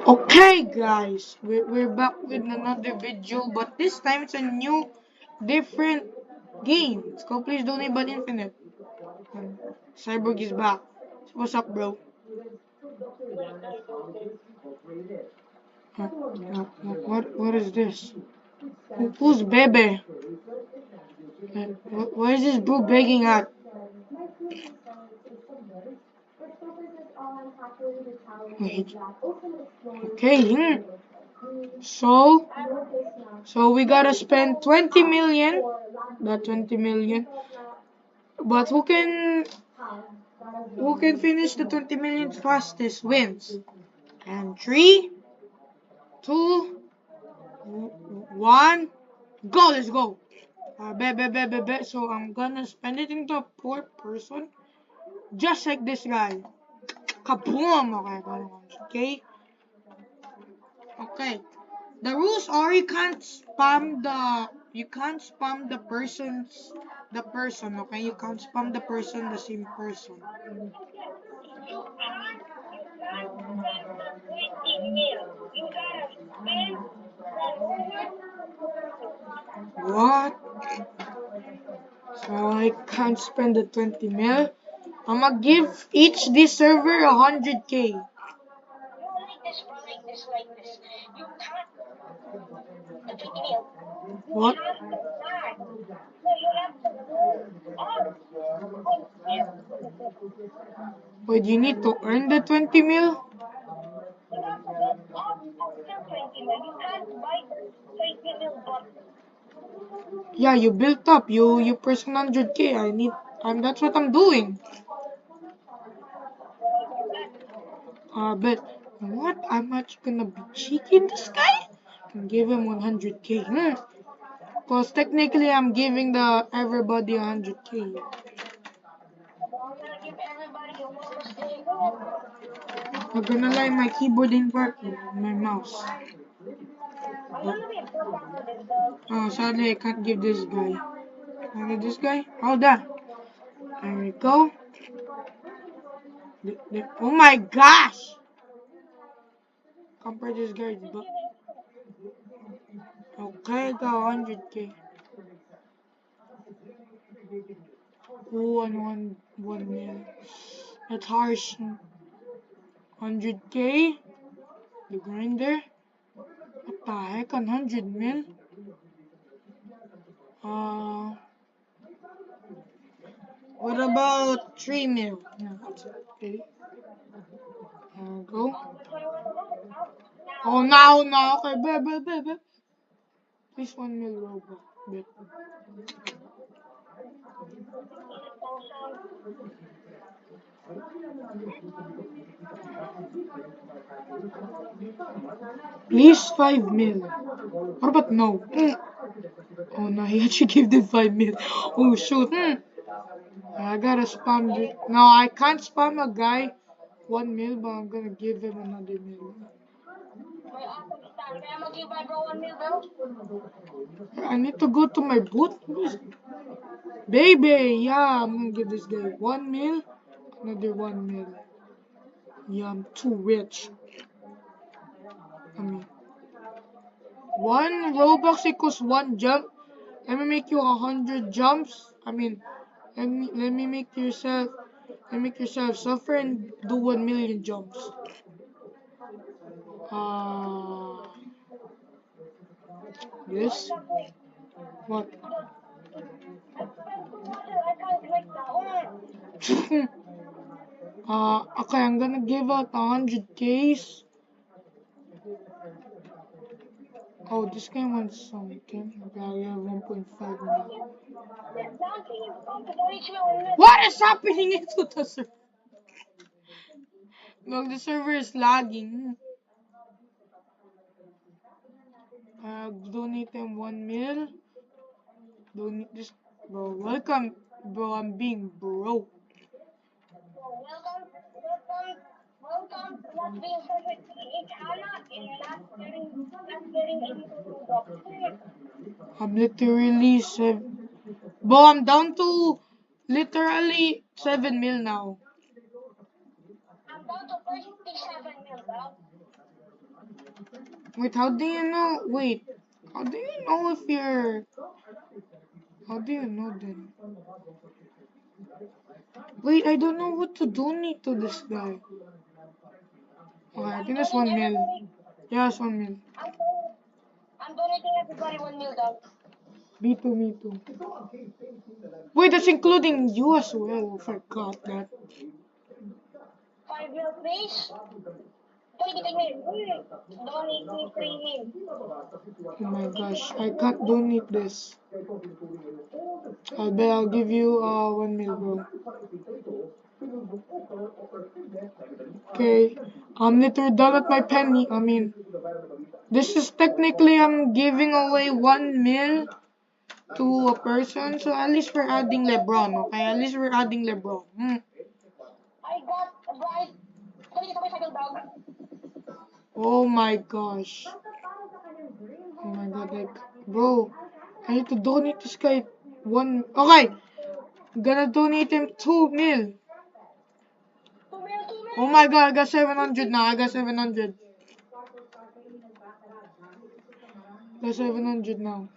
Okay, guys, we're back with another video, but this time it's a new, different game. It's called Please Donate But Infinite. Cyborg is back. What's up, bro? What is this? Who's Bebe? Where is this bro begging at? Wait. Okay, So we gotta spend 20 million. That 20 million. But who can finish the 20 million fastest wins? And 3, 2, 1, go! Let's go. Bet. So I'm gonna spend it into a poor person, just like this guy. Kaboom! Okay. Okay. The rules are you can't spam the person. Okay, you can't spam the same person. What? So I can't spend the 20 mil. I'ma give each this server 100K. What? Wait, you need to earn the 20 mil? Yeah, you built up. You press 100K. That's what I'm doing. But what? I'm not gonna be cheeky in this guy and give him 100K. Cause technically I'm giving the everybody 100K. I'm gonna lie, my keyboard didn't work, my mouse. Sadly I can't give this guy. Can I give this guy? Hold on. There we go. Oh my gosh! Compare this guy. Okay, got 100K. Oh, and one mil. That's harsh. 100K. The grinder. What the heck? 100 mil. What about 3 mil? No, that's okay. There we go. Oh, now. Okay, bet. Please 1 mil robot. Bet. Please 5 mil. What about no? Oh no, he actually gave them 5 mil. Oh shoot. I gotta spam this. No, I can't spam a guy 1 mil, but I'm gonna give him another mil. I need to go to my booth. Baby, yeah, I'm gonna give this guy 1 mil, another 1 mil. Yeah, I'm too rich. I mean, 1 Robux equals 1 jump. Let me make you 100 jumps. I mean, let me make yourself suffer and do 1 million jumps. This? What? Okay, I'm gonna give out 100Ks. Oh, this guy wants something. Okay, I have 1.5 now. What is happening into the server? Look, the server is lagging. Donate them 1 mil. Donate this, bro. Welcome, bro. I'm being broke. I'm literally bro, I'm down to literally 7 mil now. Wait, how do you know? Wait, how do you know if you're? How do you know then? Wait, I don't know what to donate to this guy. Okay, I think that's 1 mil. Yeah, it's 1 mil. I'm donating everybody 1 mil, dog. Me too. Wait, that's including you as well. I forgot that. 5 mil, please. Donate me. Donate me 3 mil. Oh my gosh, I can't donate this. I bet I'll give you 1 mil, bro. Okay, I'm literally done at my penny. I mean, this is technically I'm giving away 1 mil to a person, so at least we're adding LeBron, okay? At least we're adding LeBron. I got a bright. Donate sa bicycle, dog. Oh my gosh. Oh my god, like, bro, I need to donate this guy one. Okay, I'm gonna donate him 2 mil. 2 mil, 2 mil. Oh my god, I got 700 now. I got 700. Got 700 now.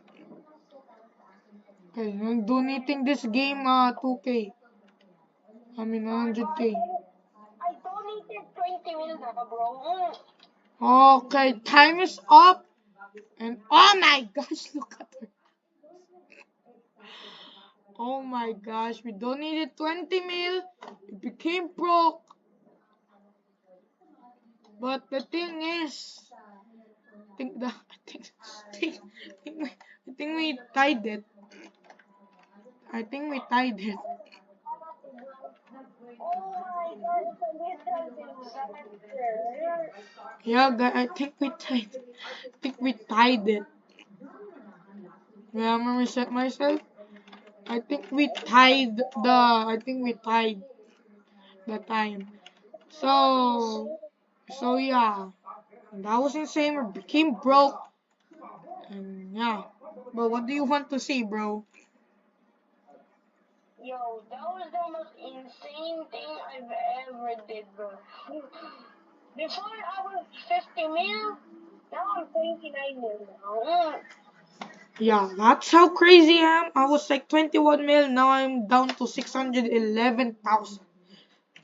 Okay, I'm donating this game 2k. I mean 100k. I donated 20 mil na, bro. Okay, time is up. And oh my gosh, look at her. Oh my gosh, we donated 20 mil. It became broke. But the thing is, I think we tied it. I think we tied it. Oh my god, it's a little disaster. Yeah, I think we tied. I think we tied it. Yeah, I'm gonna reset myself. I think we tied the. I think we tied the time. So yeah, that was insane. We became broke, and yeah. But what do you want to see, bro? Yo, that was the most insane thing I've ever did, bro. Before I was 50 mil, now I'm 29 mil now. Yeah, that's how crazy I am. I was like 21 mil. Now I'm down to 611,000.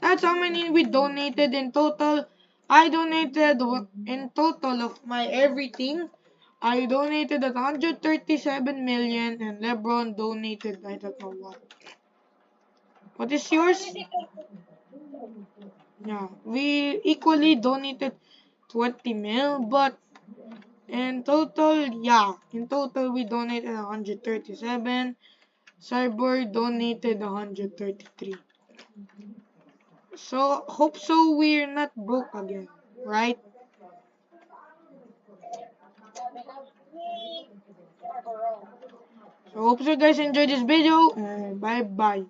That's how many we donated in total. I donated in total of my everything. I donated at 137 million and LeBron donated I don't know what. What is yours? Yeah, we equally donated 20 mil, but in total, yeah, in total we donated 137. Cyborg donated 133. So hope so we're not broke again, right? Because we are wrong. So hope so you guys enjoyed this video and bye bye.